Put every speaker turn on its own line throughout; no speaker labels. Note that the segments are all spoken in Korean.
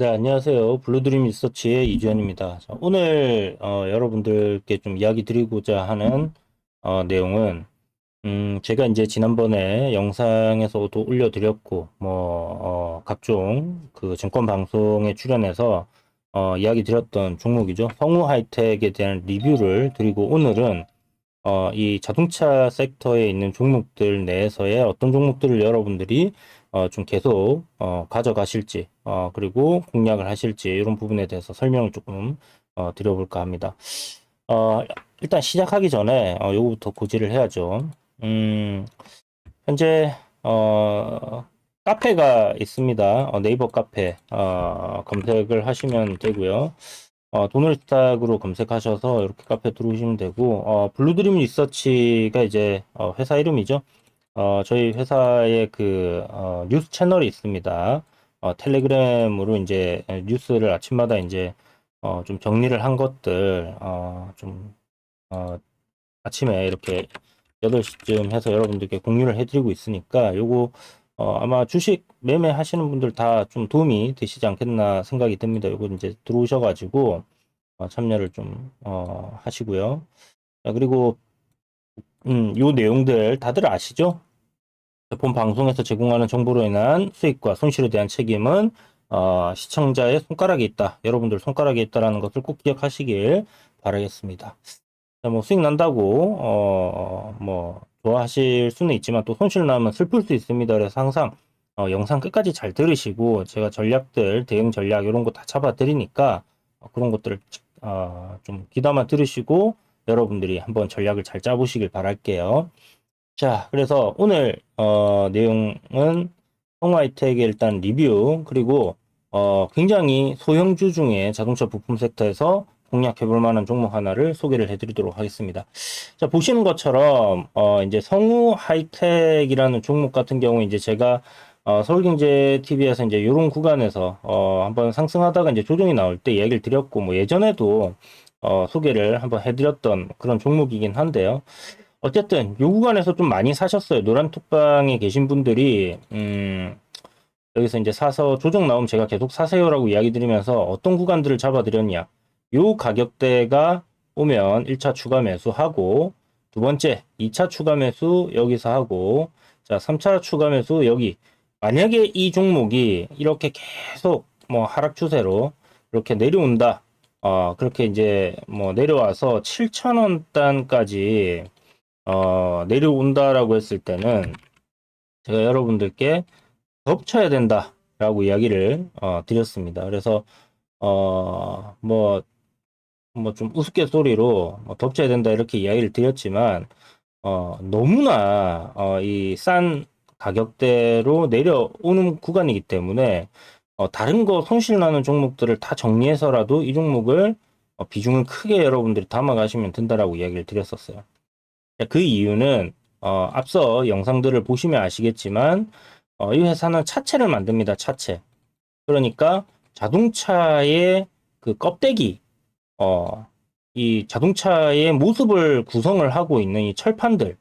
네, 안녕하세요. 블루드림 리서치의 이주현입니다. 자, 오늘 여러분들께 좀 이야기 드리고자 하는 내용은 제가 이제 지난번에 영상에서도 올려드렸고 각종 그 증권 방송에 출연해서 이야기 드렸던 종목이죠. 성우 하이텍에 대한 리뷰를 드리고 오늘은 이 자동차 섹터에 있는 종목들 내에서의 어떤 종목들을 여러분들이 좀 계속 가져가실지 그리고 공략을 하실지 이런 부분에 대해서 설명을 조금 드려볼까 합니다. 어, 일단 시작하기 전에 요거부터 고지를 해야죠. 음, 현재 카페가 있습니다. 네이버 카페 검색을 하시면 되고요. 돈을 스탁으로 검색하셔서 이렇게 카페 들어오시면 되고, 블루드림 리서치가 이제, 회사 이름이죠. 저희 회사의 그, 뉴스 채널이 있습니다. 텔레그램으로 이제 뉴스를 아침마다 이제, 좀 정리를 한 것들, 어, 아침에 이렇게 8시쯤 해서 여러분들께 공유를 해드리고 있으니까, 요거, 아마 주식 매매 하시는 분들 다 좀 도움이 되시지 않겠나 생각이 듭니다. 요거 이제 들어오셔가지고, 참여를 좀 하시고요. 자, 그리고 요 내용들 다들 아시죠? 본 방송에서 제공하는 정보로 인한 수익과 손실에 대한 책임은 시청자의 손가락에 있다. 여러분들 손가락에 있다라는 것을 꼭 기억하시길 바라겠습니다. 자, 뭐 수익 난다고 뭐 좋아하실 수는 있지만 또 손실 나면 슬플 수 있습니다. 그래서 항상 영상 끝까지 잘 들으시고 제가 전략들, 대응 전략 이런 거 다 잡아 드리니까 그런 것들을 좀 귀담아 들으시고 여러분들이 한번 전략을 잘 짜보시길 바랄게요. 자, 그래서 오늘 내용은 성화이텍의 일단 리뷰 그리고 굉장히 소형주 중에 자동차 부품 섹터에서 공략해 볼 만한 종목 하나를 소개를 해드리도록 하겠습니다. 자, 보시는 것처럼 이제 성우 하이텍이라는 종목 같은 경우 이제 제가 서울경제 TV에서 이제 이런 구간에서 한번 상승하다가 이제 조정이 나올 때 얘기를 드렸고 뭐 예전에도 소개를 한번 해드렸던 그런 종목이긴 한데요. 어쨌든 요 구간에서 좀 많이 사셨어요. 노란톡방에 계신 분들이 여기서 이제 사서 조정 나오면 제가 계속 사세요라고 이야기 드리면서 어떤 구간들을 잡아드렸냐. 요 가격대가 오면 1차 추가 매수하고 두 번째 2차 추가 매수 여기서 하고 자 3차 추가 매수 여기 만약에 이 종목이 이렇게 계속 뭐 하락 추세로 이렇게 내려온다. 그렇게 이제 뭐 내려와서 7,000원 단까지 내려온다라고 했을 때는 제가 여러분들께 덮쳐야 된다라고 이야기를 드렸습니다. 그래서 뭐 좀 우스갯소리로 뭐 덮쳐야 된다 이렇게 이야기를 드렸지만 너무나 이 싼 가격대로 내려오는 구간이기 때문에 다른 거 손실 나는 종목들을 다 정리해서라도 이 종목을 비중을 크게 여러분들이 담아가시면 된다라고 이야기를 드렸었어요. 그 이유는 앞서 영상들을 보시면 아시겠지만 이 회사는 차체를 만듭니다. 차체. 그러니까 자동차의 그 껍데기, 어, 이 자동차의 모습을 구성을 하고 있는 이 철판들,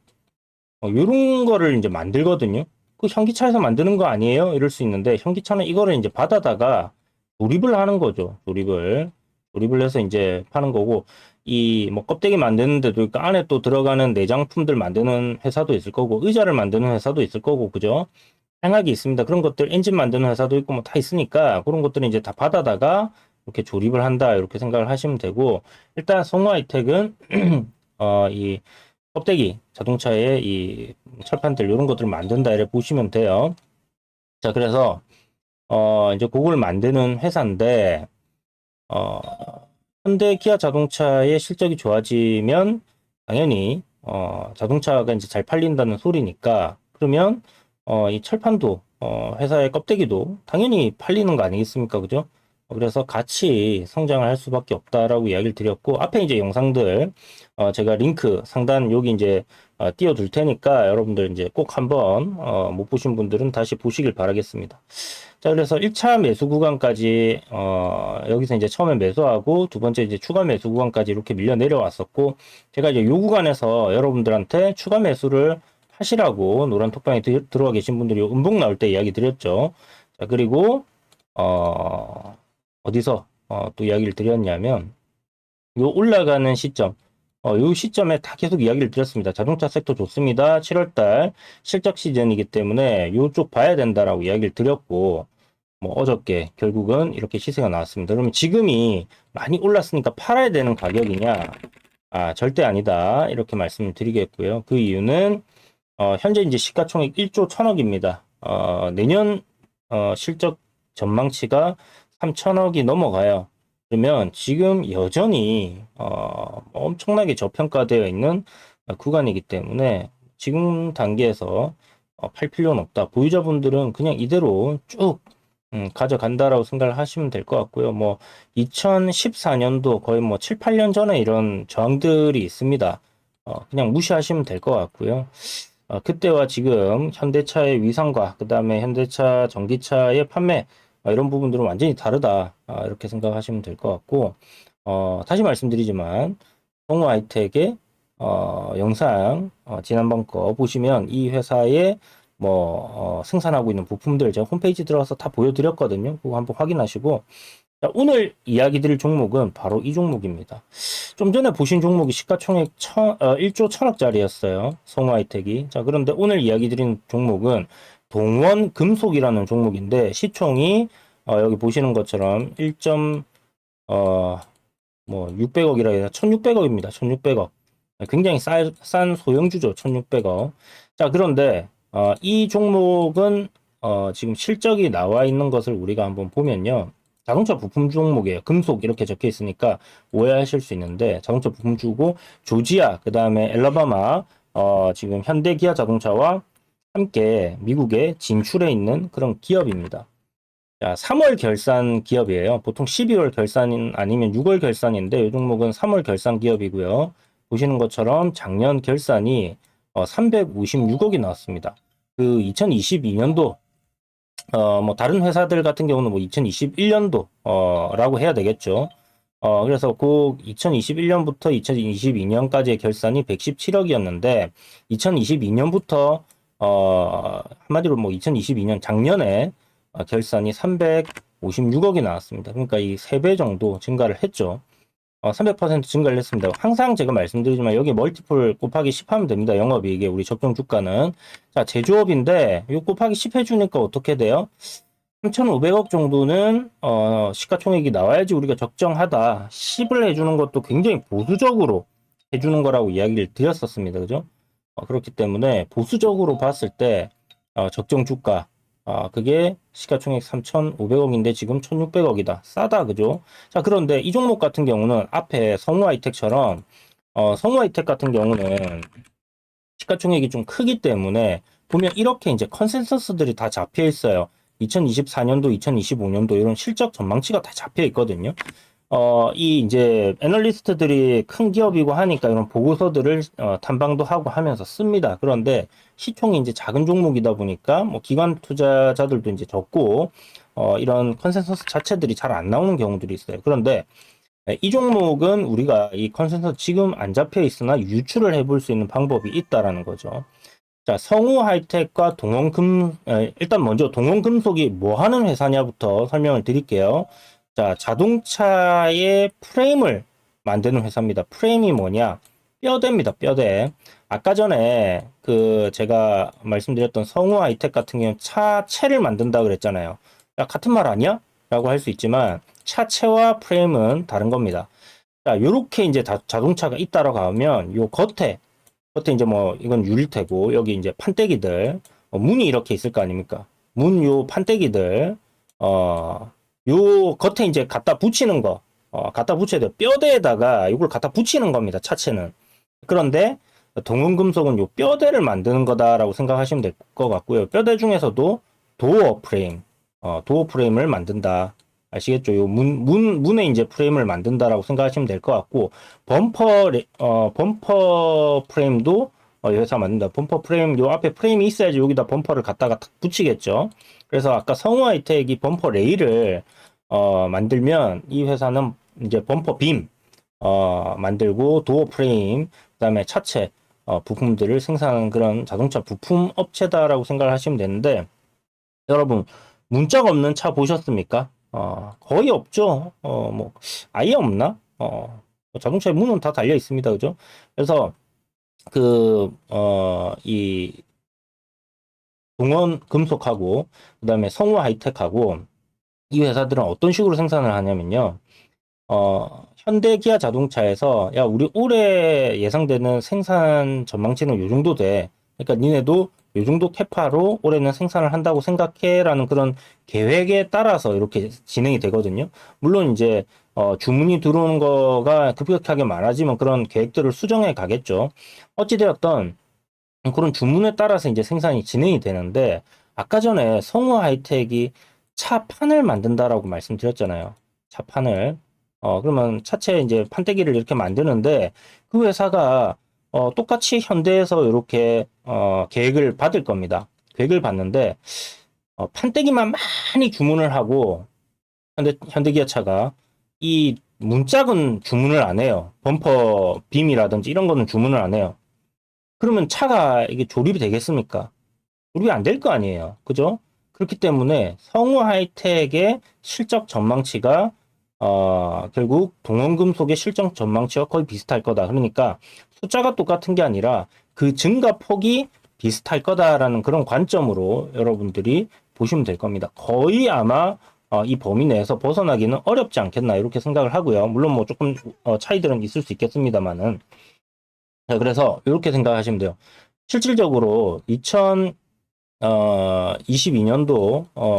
이런 거를 이제 만들거든요. 그 현기차에서 만드는 거 아니에요? 이럴 수 있는데 현기차는 이거를 이제 받아다가 조립을 하는 거죠. 조립을 해서 이제 파는 거고 이 뭐 껍데기 만드는 데도 있고 안에 또 들어가는 내장품들 만드는 회사도 있을 거고 의자를 만드는 회사도 있을 거고 그죠? 다양하게 있습니다. 그런 것들 엔진 만드는 회사도 있고 뭐 다 있으니까 그런 것들을 이제 다 받아다가 이렇게 조립을 한다 이렇게 생각을 하시면 되고 일단 성화이텍은 이 껍데기 자동차의 이 철판들 이런 것들을 만든다 이렇게 보시면 돼요. 자 그래서 이제 그걸 만드는 회사인데 어 현대 기아 자동차의 실적이 좋아지면 당연히 자동차가 이제 잘 팔린다는 소리니까 그러면 이 철판도 회사의 껍데기도 당연히 팔리는 거 아니겠습니까? 그죠? 그래서 같이 성장을 할 수밖에 없다라고 이야기를 드렸고 앞에 이제 영상들 제가 링크 상단 여기 이제 띄워둘 테니까 여러분들 이제 꼭 한번 못 보신 분들은 다시 보시길 바라겠습니다. 자, 그래서 1차 매수 구간까지, 여기서 이제 처음에 매수하고, 두 번째 이제 추가 매수 구간까지 이렇게 밀려 내려왔었고, 제가 이제 요 구간에서 여러분들한테 추가 매수를 하시라고 노란 톡방에 들어와 계신 분들이 음봉 나올 때 이야기 드렸죠. 자, 그리고, 어디서 또 이야기를 드렸냐면 요 올라가는 시점, 요 시점에 다 계속 이야기를 드렸습니다. 자동차 섹터 좋습니다. 7월달 실적 시즌이기 때문에 요쪽 봐야 된다라고 이야기를 드렸고, 뭐 어저께 결국은 이렇게 시세가 나왔습니다. 그러면 지금이 많이 올랐으니까 팔아야 되는 가격이냐? 아, 절대 아니다. 이렇게 말씀을 드리겠고요. 그 이유는 현재 이제 시가총액 1조 1천억입니다. 내년 실적 전망치가 3천억이 넘어가요. 그러면 지금 여전히 엄청나게 저평가되어 있는 구간이기 때문에 지금 단계에서 팔 필요는 없다. 보유자분들은 그냥 이대로 쭉 가져간다라고 생각을 하시면 될 것 같고요. 뭐 2014년도 거의 뭐 7, 8년 전에 이런 저항들이 있습니다. 그냥 무시하시면 될 것 같고요. 그때와 지금 현대차의 위상과 그 다음에 현대차 전기차의 판매 이런 부분들은 완전히 다르다 이렇게 생각하시면 될 것 같고 다시 말씀드리지만 성우 하이텍의 영상 지난번 거 보시면 이 회사의 뭐 생산하고 있는 부품들 제가 홈페이지 들어가서 다 보여드렸거든요. 그거 한번 확인하시고 자, 오늘 이야기 드릴 종목은 바로 이 종목입니다. 좀 전에 보신 종목이 시가총액 1조 1천억짜리였어요. 성우하이텍이. 자, 그런데 오늘 이야기 드린 종목은 동원금속이라는 종목인데 시총이 여기 보시는 것처럼 600억이라 해야 1600억입니다. 1600억. 굉장히 싼 소형주죠. 1600억. 자, 그런데 이 종목은 지금 실적이 나와 있는 것을 우리가 한번 보면요. 자동차 부품 종목이에요. 금속 이렇게 적혀 있으니까 오해하실 수 있는데 자동차 부품주고 조지아 그다음에 엘라바마 지금 현대 기아 자동차와 함께 미국에 진출해 있는 그런 기업입니다. 자, 3월 결산 기업이에요. 보통 12월 결산 아니면 6월 결산인데 이 종목은 3월 결산 기업이고요. 보시는 것처럼 작년 결산이 356억이 나왔습니다. 그 2022년도 뭐 다른 회사들 같은 경우는 뭐 2021년도 라고 해야 되겠죠. 그래서 그 2021년부터 2022년까지의 결산이 117억이었는데 2022년부터 한마디로 뭐 2022년 작년에 결산이 356억이 나왔습니다. 그러니까 이 3배 정도 증가를 했죠. 300% 증가를 했습니다. 항상 제가 말씀드리지만 여기 멀티플 곱하기 10 하면 됩니다. 영업이익에 우리 적정 주가는. 자, 제조업인데 이 곱하기 10 해주니까 어떻게 돼요? 3,500억 정도는 시가총액이 나와야지 우리가 적정하다. 10을 해주는 것도 굉장히 보수적으로 해주는 거라고 이야기를 드렸었습니다. 그죠? 그렇기 때문에 보수적으로 봤을 때 적정 주가 그게 시가총액 3,500억인데 지금 1,600억이다. 싸다. 그죠? 자, 그런데 이 종목 같은 경우는 앞에 성우하이텍처럼 성우하이텍 같은 경우는 시가총액이 좀 크기 때문에 보면 이렇게 이제 컨센서스들이 다 잡혀 있어요. 2024년도, 2025년도 이런 실적 전망치가 다 잡혀 있거든요. 이 이제 애널리스트들이 큰 기업이고 하니까 이런 보고서들을 탐방도 하고 하면서 씁니다. 그런데 시총이 이제 작은 종목이다 보니까 뭐 기관 투자자들도 이제 적고 이런 컨센서스 자체들이 잘 안 나오는 경우들이 있어요. 그런데 이 종목은 우리가 이 컨센서스 지금 안 잡혀 있으나 유출을 해볼 수 있는 방법이 있다라는 거죠. 자, 성우 하이텍과 일단 먼저 동원금속이 뭐 하는 회사냐부터 설명을 드릴게요. 자, 자동차의 프레임을 만드는 회사입니다. 프레임이 뭐냐? 뼈대입니다, 뼈대. 아까 전에 제가 말씀드렸던 성우 하이텍 같은 경우는 차체를 만든다 그랬잖아요. 야, 같은 말 아니야? 라고 할 수 있지만 차체와 프레임은 다른 겁니다. 자, 요렇게 이제 자동차가 있다라고 하면 요 겉에 이제 뭐 이건 유리테고 여기 이제 판때기들 문이 이렇게 있을 거 아닙니까? 문 요 판때기들 요 겉에 이제 갖다 붙이는 거 갖다 붙여야 돼요. 뼈대에다가 이걸 갖다 붙이는 겁니다. 차체는. 그런데 동원금속은 요 뼈대를 만드는 거다라고 생각하시면 될 것 같고요. 뼈대 중에서도 도어 프레임 도어 프레임을 만든다. 아시겠죠? 요 문에 이제 프레임을 만든다라고 생각하시면 될 것 같고, 범퍼 프레임도 이 회사 만든다. 범퍼 프레임, 요 앞에 프레임이 있어야지 여기다 범퍼를 갖다가 탁 붙이겠죠? 그래서 아까 성우 하이텍이 범퍼 레일을, 만들면 이 회사는 이제 범퍼 빔, 만들고 도어 프레임, 그 다음에 차체, 부품들을 생산하는 그런 자동차 부품 업체다라고 생각을 하시면 되는데, 여러분, 문짝 없는 차 보셨습니까? 거의 없죠. 뭐 아예 없나? 자동차의 문은 다 달려 있습니다. 그죠? 그래서 이 동원 금속하고 그다음에 성우 하이텍하고 이 회사들은 어떤 식으로 생산을 하냐면요. 현대 기아 자동차에서 야, 우리 올해 예상되는 생산 전망치는 요 정도 돼. 그러니까 니네도 요 정도 캐파로 올해는 생산을 한다고 생각해라는 그런 계획에 따라서 이렇게 진행이 되거든요. 물론 이제 주문이 들어오는 거가 급격하게 많아지면 그런 계획들을 수정해 가겠죠. 어찌되었던 그런 주문에 따라서 이제 생산이 진행이 되는데 아까 전에 성우 하이텍이 차판을 만든다라고 말씀드렸잖아요. 차판을. 그러면 차체 이제 판때기를 이렇게 만드는데 그 회사가 똑같이 현대에서 이렇게 계획을 받을 겁니다. 계획을 받는데 판때기만 많이 주문을 하고 현대기아차가 이 문짝은 주문을 안 해요. 범퍼 빔이라든지 이런 거는 주문을 안 해요. 그러면 차가 이게 조립이 되겠습니까? 조립이 안 될 거 아니에요. 그죠? 그렇기 때문에 성우 하이텍의 실적 전망치가 결국 동원금속의 실적 전망치와 거의 비슷할 거다. 그러니까 숫자가 똑같은 게 아니라 그 증가폭이 비슷할 거다라는 그런 관점으로 여러분들이 보시면 될 겁니다. 거의 아마 이 범위 내에서 벗어나기는 어렵지 않겠나 이렇게 생각을 하고요. 물론 뭐 조금 차이들은 있을 수 있겠습니다만은. 자, 그래서 이렇게 생각하시면 돼요. 실질적으로 2022년도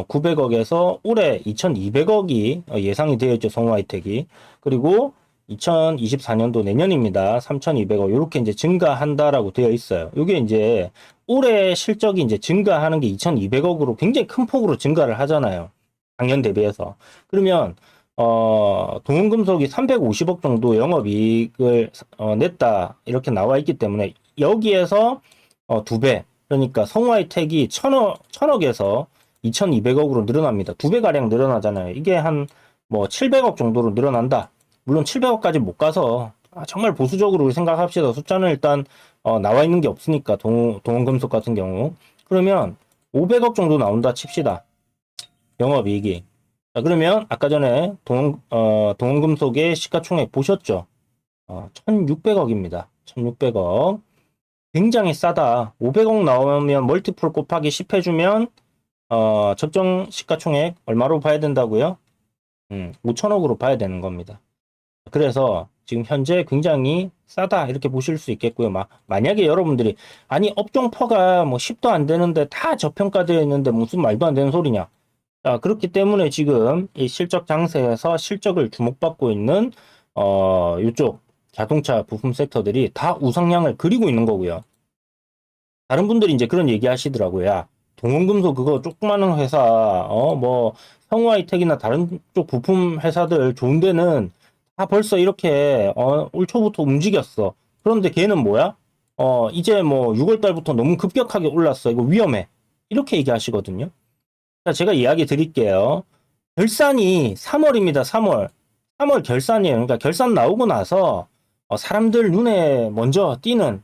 900억에서 올해 2200억이 예상이 되어 있죠. 성우하이텍이. 그리고 2024년도 내년입니다. 3200억 이렇게 이제 증가한다라고 되어 있어요. 이게 이제 올해 실적이 이제 증가하는 게 2200억으로 굉장히 큰 폭으로 증가를 하잖아요. 작년 대비해서. 그러면 동원금속이 350억 정도 영업이익을 냈다 이렇게 나와 있기 때문에 여기에서 두 배, 그러니까 성우하이텍이 1000억에서 2200억으로 늘어납니다. 두 배 가량 늘어나잖아요. 이게 한 뭐 700억 정도로 늘어난다. 물론 700억까지 못 가서 정말 보수적으로 생각합시다. 숫자는 일단 나와 있는 게 없으니까 동원금속 같은 경우 그러면 500억 정도 나온다 칩시다. 영업이익이. 자, 그러면 아까 전에 동원금속의 시가총액 보셨죠? 1600억입니다. 1600억. 굉장히 싸다. 500억 나오면 멀티플 곱하기 10 해주면 적정 시가총액 얼마로 봐야 된다고요? 5천억으로 봐야 되는 겁니다. 그래서 지금 현재 굉장히 싸다 이렇게 보실 수 있겠고요. 만약에 여러분들이 아니 업종퍼가 뭐 10도 안 되는데 다 저평가되어 있는데 무슨 말도 안 되는 소리냐? 자, 그렇기 때문에 지금 이 실적 장세에서 실적을 주목받고 있는 이쪽 자동차 부품 섹터들이 다 우상향을 그리고 있는 거고요. 다른 분들이 이제 그런 얘기 하시더라고요. 야, 동원금속 그거 조그마한 회사, 뭐, 성우하이텍이나 다른 쪽 부품 회사들 좋은 데는 다 벌써 이렇게, 올 초부터 움직였어. 그런데 걔는 뭐야? 이제 뭐, 6월 달부터 너무 급격하게 올랐어. 이거 위험해. 이렇게 얘기하시거든요. 자, 제가 이야기 드릴게요. 결산이 3월입니다. 3월. 3월 결산이에요. 그러니까 결산 나오고 나서 사람들 눈에 먼저 띄는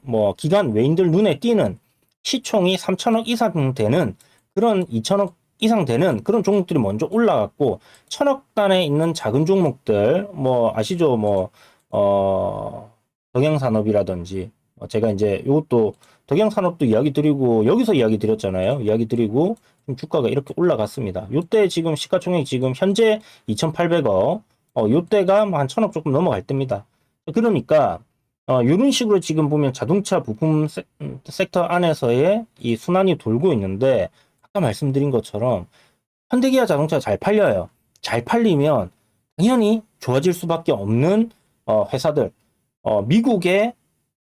뭐 기관 외인들 눈에 띄는 시총이 3천억 이상 되는 그런 2천억 이상 되는 그런 종목들이 먼저 올라갔고 1천억 단에 있는 작은 종목들 뭐 아시죠? 뭐 덕양산업이라든지 제가 이제 이것도 덕양산업도 이야기 드리고 여기서 이야기 드렸잖아요. 이야기 드리고 주가가 이렇게 올라갔습니다. 요때 지금 시가총액 지금 현재 2,800억 요때가 한 1,000억 조금 넘어갈 때입니다. 그러니까 이런 식으로 지금 보면 자동차 부품 섹터 안에서의 이 순환이 돌고 있는데 아까 말씀드린 것처럼 현대기아 자동차 잘 팔려요. 잘 팔리면 당연히 좋아질 수밖에 없는 회사들, 미국에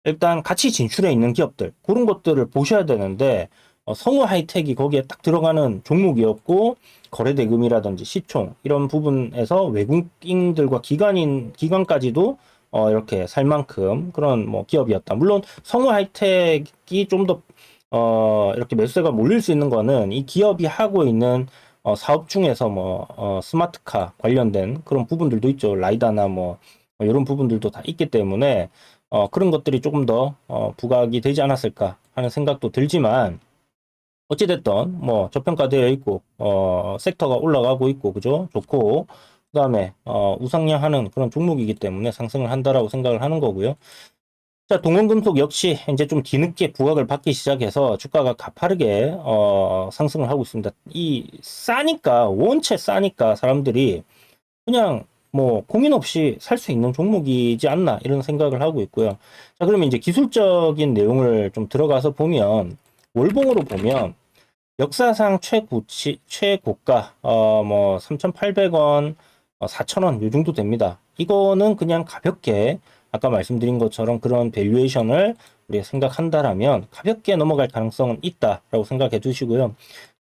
일단 같이 진출해 있는 기업들 그런 것들을 보셔야 되는데 성우 하이텍이 거기에 딱 들어가는 종목이었고 거래 대금이라든지 시총 이런 부분에서 외국인들과 기관까지도 이렇게 살 만큼 그런 뭐 기업이었다. 물론 성우 하이텍이 좀 더 이렇게 매수세가 몰릴 수 있는 거는 이 기업이 하고 있는 사업 중에서 뭐 스마트카 관련된 그런 부분들도 있죠. 라이다나 뭐 이런 부분들도 다 있기 때문에 그런 것들이 조금 더 부각이 되지 않았을까 하는 생각도 들지만 어찌됐든 뭐 저평가되어 있고 섹터가 올라가고 있고 그죠? 좋고 그다음에 우상향하는 그런 종목이기 때문에 상승을 한다라고 생각을 하는 거고요. 자, 동원금속 역시 이제 좀 뒤늦게 부각을 받기 시작해서 주가가 가파르게 상승을 하고 있습니다. 이 싸니까 원체 싸니까 사람들이 그냥 뭐 고민 없이 살 수 있는 종목이지 않나 이런 생각을 하고 있고요. 자, 그러면 이제 기술적인 내용을 좀 들어가서 보면 월봉으로 보면 역사상 최고가, 뭐, 3,800원, 4,000원, 요 정도 됩니다. 이거는 그냥 가볍게, 아까 말씀드린 것처럼 그런 밸류에이션을 우리가 생각한다라면 가볍게 넘어갈 가능성은 있다라고 생각해 두시고요.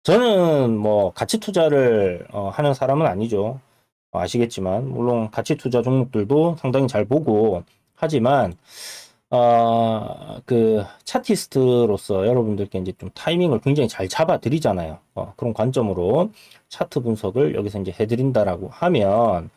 저는 뭐, 가치 투자를 하는 사람은 아니죠. 아시겠지만, 물론 가치 투자 종목들도 상당히 잘 보고 하지만, 그 차티스트로서 여러분들께 이제 좀 타이밍을 굉장히 잘 잡아 드리잖아요. 그런 관점으로 차트 분석을 여기서 이제 해드린다라고 하면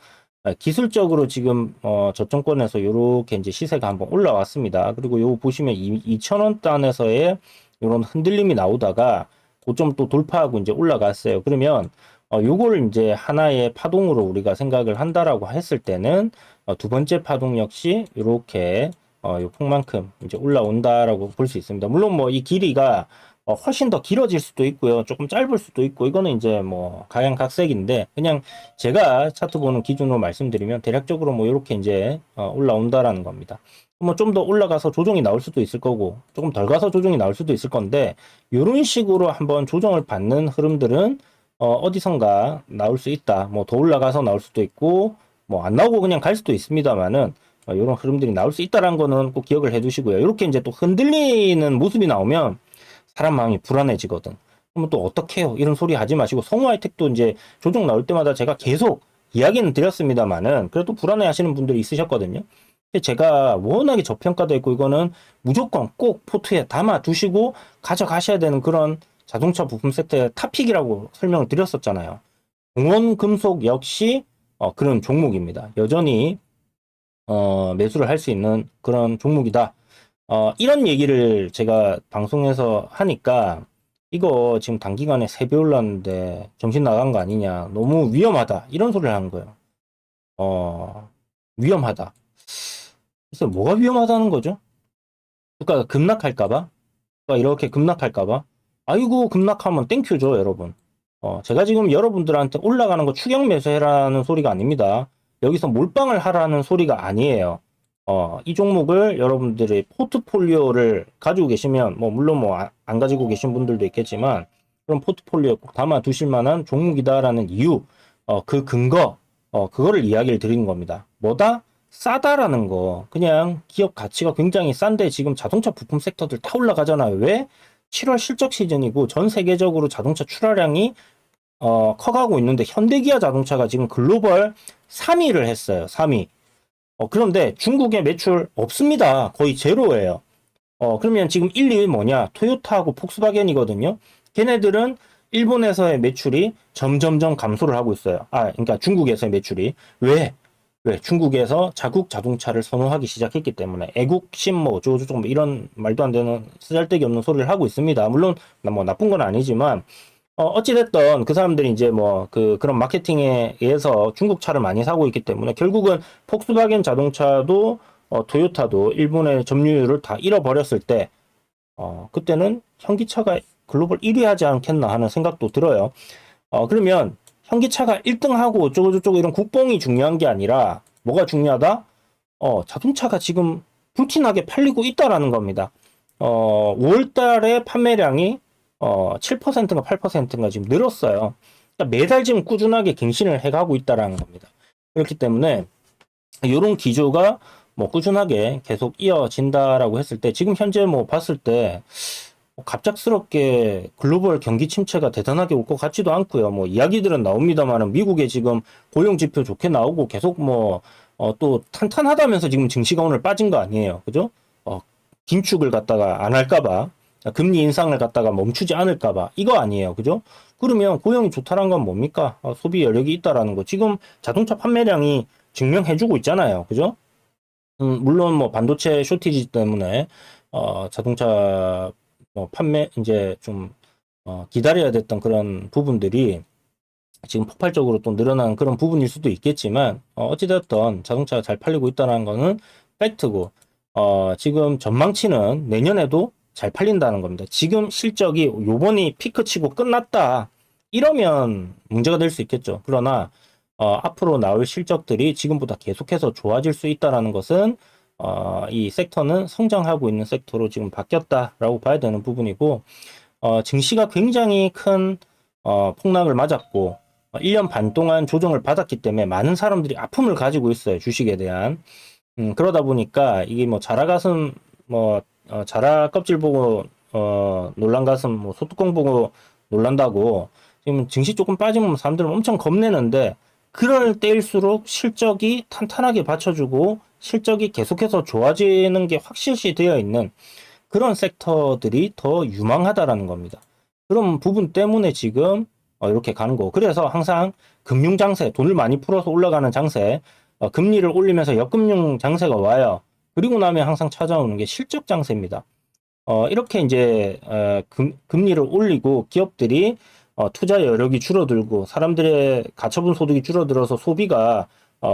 기술적으로 지금 저점권에서 이렇게 이제 시세가 한번 올라왔습니다. 그리고 요 보시면 2,000원 단에서의 이런 흔들림이 나오다가 고점 또 돌파하고 이제 올라갔어요. 그러면 요거를 이제 하나의 파동으로 우리가 생각을 한다라고 했을 때는 두 번째 파동 역시 이렇게 요 폭만큼 이제 올라온다라고 볼 수 있습니다. 물론 뭐 이 길이가 훨씬 더 길어질 수도 있고요. 조금 짧을 수도 있고 이거는 이제 뭐 각양각색인데 그냥 제가 차트 보는 기준으로 말씀드리면 대략적으로 뭐 이렇게 이제 올라온다라는 겁니다. 뭐 좀 더 올라가서 조정이 나올 수도 있을 거고 조금 덜 가서 조정이 나올 수도 있을 건데 이런 식으로 한번 조정을 받는 흐름들은 어디선가 나올 수 있다. 뭐 더 올라가서 나올 수도 있고 뭐 안 나오고 그냥 갈 수도 있습니다만은 이런 흐름들이 나올 수 있다는 거는 꼭 기억을 해 두시고요. 이렇게 이제 또 흔들리는 모습이 나오면 사람 마음이 불안해지거든. 그러면 또 어떻게 해요? 이런 소리 하지 마시고 성우하이텍도 이제 조정 나올 때마다 제가 계속 이야기는 드렸습니다만은 그래도 불안해 하시는 분들이 있으셨거든요. 제가 워낙에 저평가되어 있고 이거는 무조건 꼭 포트에 담아 두시고 가져가셔야 되는 그런 자동차 부품 세트의 탑픽이라고 설명을 드렸었잖아요. 동원금속 역시 그런 종목입니다. 여전히 매수를 할 수 있는 그런 종목이다. 이런 얘기를 제가 방송에서 하니까 이거 지금 단기간에 3배 올랐는데 정신 나간 거 아니냐. 너무 위험하다. 이런 소리를 하는 거예요. 위험하다. 그래서 뭐가 위험하다는 거죠? 주가가 급락할까봐? 이렇게 급락할까봐? 아이고, 급락하면 땡큐죠, 여러분. 제가 지금 여러분들한테 올라가는 거 추격 매수해라는 소리가 아닙니다. 여기서 몰빵을 하라는 소리가 아니에요. 이 종목을 여러분들의 포트폴리오를 가지고 계시면, 뭐, 물론 뭐, 안 가지고 계신 분들도 있겠지만, 그런 포트폴리오에 꼭 담아 두실 만한 종목이다라는 이유, 그 근거, 그거를 이야기를 드리는 겁니다. 뭐다? 싸다라는 거. 그냥 기업 가치가 굉장히 싼데 지금 자동차 부품 섹터들 다 올라가잖아요. 왜? 7월 실적 시즌이고 전 세계적으로 자동차 출하량이 커가고 있는데 현대기아 자동차가 지금 글로벌 3위를 했어요. 3위. 그런데 중국의 매출 없습니다. 거의 제로예요. 그러면 지금 1, 2위 뭐냐? 토요타하고 폭스바겐이거든요. 걔네들은 일본에서의 매출이 점점점 감소를 하고 있어요. 그러니까 중국에서의 매출이. 왜? 왜? 중국에서 자국 자동차를 선호하기 시작했기 때문에 애국심 뭐 어쩌고저쩌고 뭐 이런 말도 안 되는 쓰잘데기 없는 소리를 하고 있습니다. 물론 뭐 나쁜 건 아니지만 어찌됐든 그 사람들이 이제 뭐 그런 마케팅에 의해서 중국 차를 많이 사고 있기 때문에 결국은 폭스바겐 자동차도 토요타도 일본의 점유율을 다 잃어버렸을 때 그때는 현기차가 글로벌 1위 하지 않겠나 하는 생각도 들어요. 그러면 현기차가 1등하고 어쩌고저쩌고 이런 국뽕이 중요한 게 아니라 뭐가 중요하다? 자동차가 지금 불티나게 팔리고 있다라는 겁니다. 5월 달에 판매량이 7%인가 8%인가 지금 늘었어요. 그러니까 매달 지금 꾸준하게 갱신을 해가고 있다라는 겁니다. 그렇기 때문에 이런 기조가 뭐 꾸준하게 계속 이어진다라고 했을 때 지금 현재 뭐 봤을 때 갑작스럽게 글로벌 경기 침체가 대단하게 올 것 같지도 않고요. 뭐 이야기들은 나옵니다만은 미국에 지금 고용 지표 좋게 나오고 계속 뭐 또 탄탄하다면서 지금 증시가 오늘 빠진 거 아니에요. 그죠? 긴축을 갖다가 안 할까봐 금리 인상을 갖다가 멈추지 않을까봐 이거 아니에요. 그죠? 그러면 고용이 좋다는 건 뭡니까? 소비 여력이 있다라는 거. 지금 자동차 판매량이 증명해주고 있잖아요. 그죠? 물론 뭐 반도체 쇼티지 때문에 자동차 뭐 판매 이제 좀 기다려야 됐던 그런 부분들이 지금 폭발적으로 또 늘어난 그런 부분일 수도 있겠지만, 어찌되었던 자동차가 잘 팔리고 있다는 거는 팩트고, 지금 전망치는 내년에도 잘 팔린다는 겁니다. 지금 실적이 요번이 피크치고 끝났다. 이러면 문제가 될 수 있겠죠. 그러나, 앞으로 나올 실적들이 지금보다 계속해서 좋아질 수 있다는 것은, 이 섹터는 성장하고 있는 섹터로 지금 바뀌었다라고 봐야 되는 부분이고, 증시가 굉장히 큰 폭락을 맞았고 1년 반 동안 조정을 받았기 때문에 많은 사람들이 아픔을 가지고 있어요. 주식에 대한. 그러다 보니까 이게 뭐 자라 가슴 뭐 자라 껍질 보고 놀란 가슴 뭐 소뚜껑 보고 놀란다고 지금 증시 조금 빠지면 사람들은 엄청 겁내는데 그럴 때일수록 실적이 탄탄하게 받쳐주고 실적이 계속해서 좋아지는 게 확실시 되어 있는 그런 섹터들이 더 유망하다라는 겁니다. 그런 부분 때문에 지금 이렇게 가는 거고. 그래서 항상 금융 장세, 돈을 많이 풀어서 올라가는 장세, 금리를 올리면서 역금융 장세가 와요. 그리고 나면 항상 찾아오는 게 실적 장세입니다. 이렇게 이제 금리를 올리고 기업들이 투자 여력이 줄어들고 사람들의 가처분 소득이 줄어들어서 소비가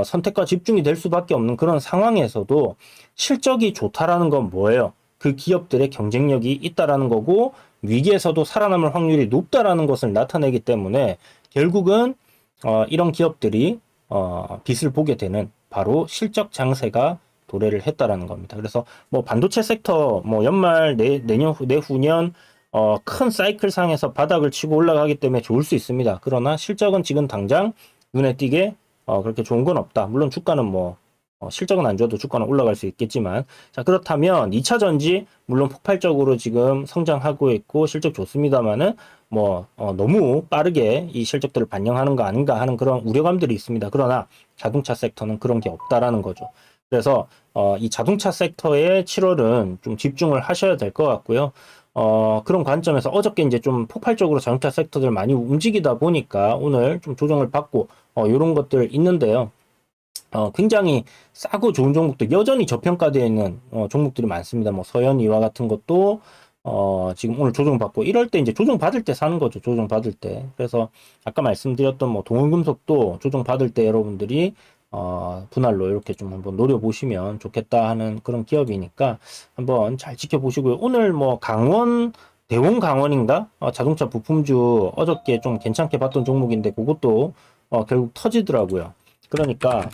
선택과 집중이 될 수밖에 없는 그런 상황에서도 실적이 좋다라는 건 뭐예요? 그 기업들의 경쟁력이 있다라는 거고 위기에서도 살아남을 확률이 높다라는 것을 나타내기 때문에 결국은 이런 기업들이 빛을 보게 되는 바로 실적 장세가 도래를 했다라는 겁니다. 그래서 뭐 반도체 섹터 뭐 연말 내년 내후년 큰 사이클 상에서 바닥을 치고 올라가기 때문에 좋을 수 있습니다. 그러나 실적은 지금 당장 눈에 띄게 그렇게 좋은 건 없다. 물론 주가는 뭐 실적은 안 좋아도 주가는 올라갈 수 있겠지만 자 그렇다면 2차 전지 물론 폭발적으로 지금 성장하고 있고 실적 좋습니다만은 뭐 너무 빠르게 이 실적들을 반영하는 거 아닌가 하는 그런 우려감들이 있습니다. 그러나 자동차 섹터는 그런 게 없다라는 거죠. 그래서 이 자동차 섹터의 7월은 좀 집중을 하셔야 될 것 같고요. 그런 관점에서 어저께 이제 좀 폭발적으로 자동차 섹터들 많이 움직이다 보니까 오늘 좀 조정을 받고 이런 것들 있는데요. 굉장히 싸고 좋은 종목들 여전히 저평가되어 있는 종목들이 많습니다. 뭐 서현이와 같은 것도 지금 오늘 조정받고 이럴 때 이제 조정받을 때 사는 거죠. 조정받을 때. 그래서 아까 말씀드렸던 뭐 동원금속도 조정받을 때 여러분들이 분할로 이렇게 좀 한번 노려보시면 좋겠다 하는 그런 기업이니까 한번 잘 지켜보시고요. 오늘 뭐 강원 대원 강원인가? 자동차 부품주 어저께 좀 괜찮게 봤던 종목인데 그것도 결국 터지더라고요. 그러니까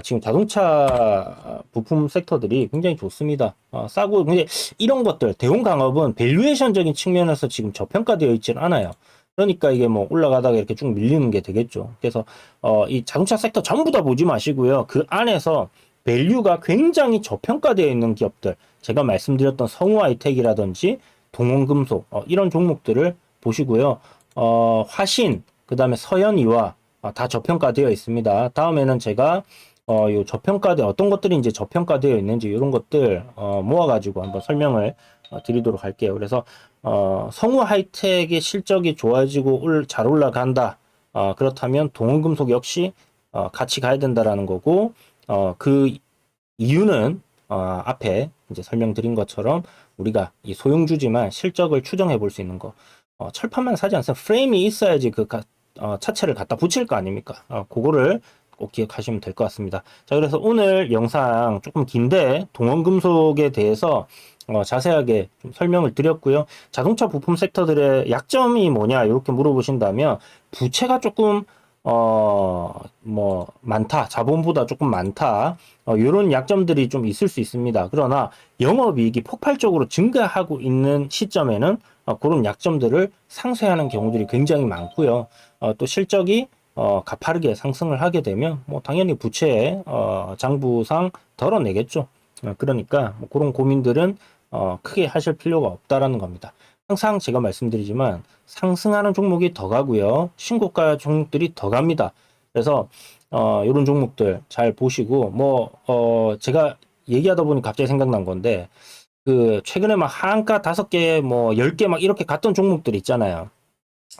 지금 자동차 부품 섹터들이 굉장히 좋습니다. 싸고 근데 이런 것들 대웅강업은 밸류에이션적인 측면에서 지금 저평가되어 있지는 않아요. 그러니까 이게 뭐 올라가다가 이렇게 쭉 밀리는 게 되겠죠. 그래서 이 자동차 섹터 전부 다 보지 마시고요. 그 안에서 밸류가 굉장히 저평가되어 있는 기업들, 제가 말씀드렸던 성우하이텍이라든지 동원금속 이런 종목들을 보시고요. 화신, 그 다음에 서현이와 다 저평가되어 있습니다. 다음에는 제가 요 저평가돼 어떤 것들이 이제 저평가되어 있는지 이런 것들 모아가지고 한번 설명을 드리도록 할게요. 그래서 성우 하이텍의 실적이 좋아지고 잘 올라간다. 그렇다면 동원금속 역시 같이 가야 된다라는 거고 그 이유는 앞에 이제 설명드린 것처럼 우리가 이 소형주지만 실적을 추정해 볼 수 있는 거 철판만 사지 않습니다. 프레임이 있어야지 그 차체를 갖다 붙일 거 아닙니까? 그거를 꼭 기억하시면 될 것 같습니다. 자, 그래서 오늘 영상 조금 긴데 동원금속에 대해서 자세하게 좀 설명을 드렸고요. 자동차 부품 섹터들의 약점이 뭐냐 이렇게 물어보신다면 부채가 조금 뭐 많다, 자본보다 조금 많다, 이런 약점들이 좀 있을 수 있습니다. 그러나 영업이익이 폭발적으로 증가하고 있는 시점에는 그런 약점들을 상쇄하는 경우들이 굉장히 많고요. 또 실적이 가파르게 상승을 하게 되면 뭐 당연히 부채 장부상 덜어내겠죠. 그러니까 뭐 그런 고민들은 크게 하실 필요가 없다라는 겁니다. 항상 제가 말씀드리지만 상승하는 종목이 더 가고요. 신고가 종목들이 더 갑니다. 그래서 이런 종목들 잘 보시고 뭐 제가 얘기하다 보니 갑자기 생각난 건데 그 최근에 막 하한가 5개 뭐 10개 막 이렇게 갔던 종목들 있잖아요.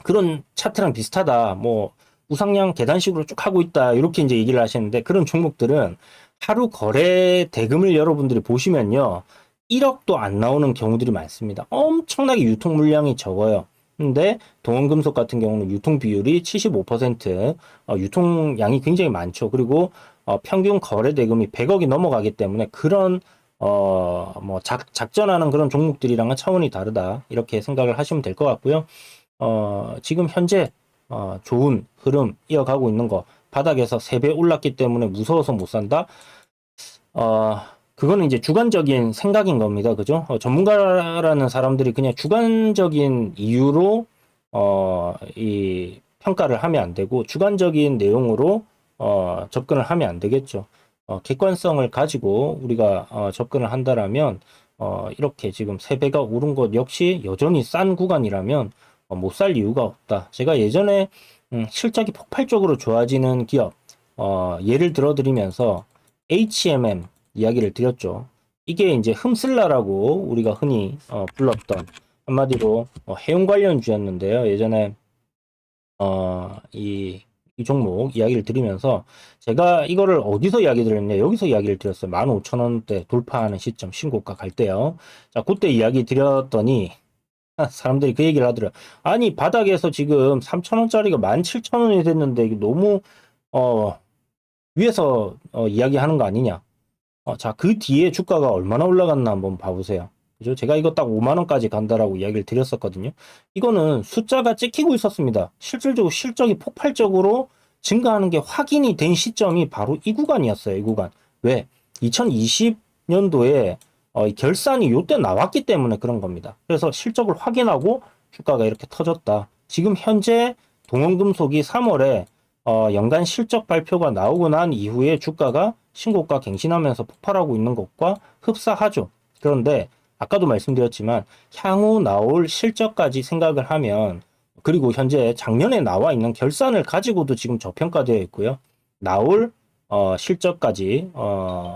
그런 차트랑 비슷하다. 뭐 우상향 계단식으로 쭉 하고 있다. 이렇게 이제 얘기를 하시는데 그런 종목들은 하루 거래 대금을 여러분들이 보시면요. 1억도 안 나오는 경우들이 많습니다. 엄청나게 유통 물량이 적어요. 근데 동원금속 같은 경우는 유통 비율이 75%, 유통량이 굉장히 많죠. 그리고 평균 거래 대금이 100억이 넘어가기 때문에 그런 뭐 작전하는 그런 종목들이랑은 차원이 다르다. 이렇게 생각을 하시면 될 것 같고요. 지금 현재 좋은 흐름 이어가고 있는 거, 바닥에서 3배 올랐기 때문에 무서워서 못 산다. 그거는 이제 주관적인 생각인 겁니다. 그죠? 전문가라는 사람들이 그냥 주관적인 이유로, 이 평가를 하면 안 되고, 주관적인 내용으로, 접근을 하면 안 되겠죠. 객관성을 가지고 우리가, 접근을 한다라면, 이렇게 지금 3배가 오른 것 역시 여전히 싼 구간이라면, 못 살 이유가 없다. 제가 예전에, 실적이 폭발적으로 좋아지는 기업, 예를 들어 드리면서, HMM 이야기를 드렸죠. 이게 이제 흠슬라라고 우리가 흔히 불렀던 한마디로 해운 관련주였는데요. 예전에 이 종목 이야기를 드리면서 제가 이거를 어디서 이야기 드렸냐, 여기서 이야기를 드렸어요. 15,000원대 돌파하는 시점 신고가 갈 때요. 자, 그때 이야기 드렸더니 사람들이 그 얘기를 하더라고요. 아니, 바닥에서 지금 3,000원짜리가 17,000원이 됐는데 이게 너무 위에서 이야기하는 거 아니냐. 자, 그 뒤에 주가가 얼마나 올라갔나 한번 봐보세요. 그죠? 제가 이거 딱 5만 원까지 간다라고 이야기를 드렸었거든요. 이거는 숫자가 찍히고 있었습니다. 실질적으로 실적이 폭발적으로 증가하는 게 확인이 된 시점이 바로 이 구간이었어요. 이 구간. 왜? 2020년도에 결산이 요때 나왔기 때문에 그런 겁니다. 그래서 실적을 확인하고 주가가 이렇게 터졌다. 지금 현재 동원금속이 3월에 연간 실적 발표가 나오고 난 이후에 주가가 신고가 갱신하면서 폭발하고 있는 것과 흡사하죠. 그런데 아까도 말씀드렸지만 향후 나올 실적까지 생각을 하면, 그리고 현재 작년에 나와 있는 결산을 가지고도 지금 저평가되어 있고요. 나올 실적까지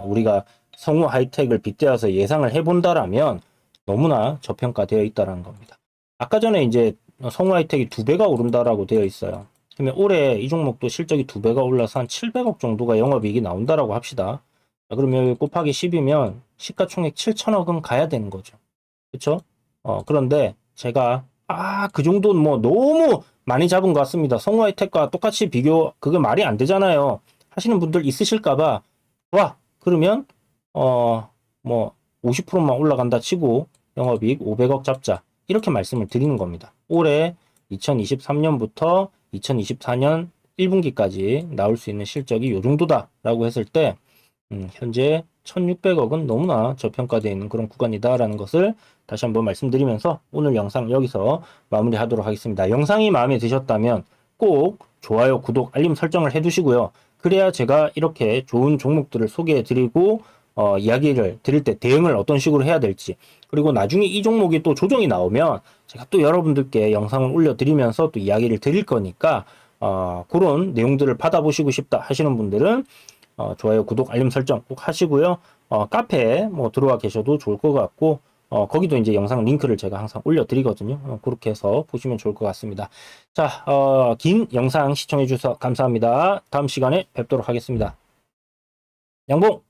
우리가 성우 하이텍을 빗대어서 예상을 해본다라면 너무나 저평가되어 있다는 겁니다. 아까 전에 이제 성우 하이텍이 2배가 오른다라고 되어 있어요. 그러면 올해 이 종목도 실적이 2배가 올라서 한 700억 정도가 영업이익이 나온다라고 합시다. 자, 그러면 여기 곱하기 10이면 시가총액 7천억은 가야 되는 거죠. 그렇죠? 그런데 제가 그 정도는 뭐 너무 많이 잡은 것 같습니다. 성우하이텍과 똑같이 비교, 그게 말이 안 되잖아요. 하시는 분들 있으실까봐, 와, 그러면 뭐 50%만 올라간다 치고 영업이익 500억 잡자, 이렇게 말씀을 드리는 겁니다. 올해 2023년부터 2024년 1분기까지 나올 수 있는 실적이 요 정도다라고 했을 때 현재 1600억은 너무나 저평가되어 있는 그런 구간이다라는 것을 다시 한번 말씀드리면서 오늘 영상 여기서 마무리하도록 하겠습니다. 영상이 마음에 드셨다면 꼭 좋아요, 구독, 알림 설정을 해두시고요. 그래야 제가 이렇게 좋은 종목들을 소개해드리고 이야기를 드릴 때 대응을 어떤 식으로 해야 될지, 그리고 나중에 이 종목이 또 조정이 나오면 제가 또 여러분들께 영상을 올려드리면서 또 이야기를 드릴 거니까 그런 내용들을 받아보시고 싶다 하시는 분들은 좋아요, 구독, 알림 설정 꼭 하시고요. 카페에 뭐 들어와 계셔도 좋을 것 같고, 거기도 이제 영상 링크를 제가 항상 올려드리거든요. 그렇게 해서 보시면 좋을 것 같습니다. 자, 긴 영상 시청해 주셔서 감사합니다. 다음 시간에 뵙도록 하겠습니다. 양봉!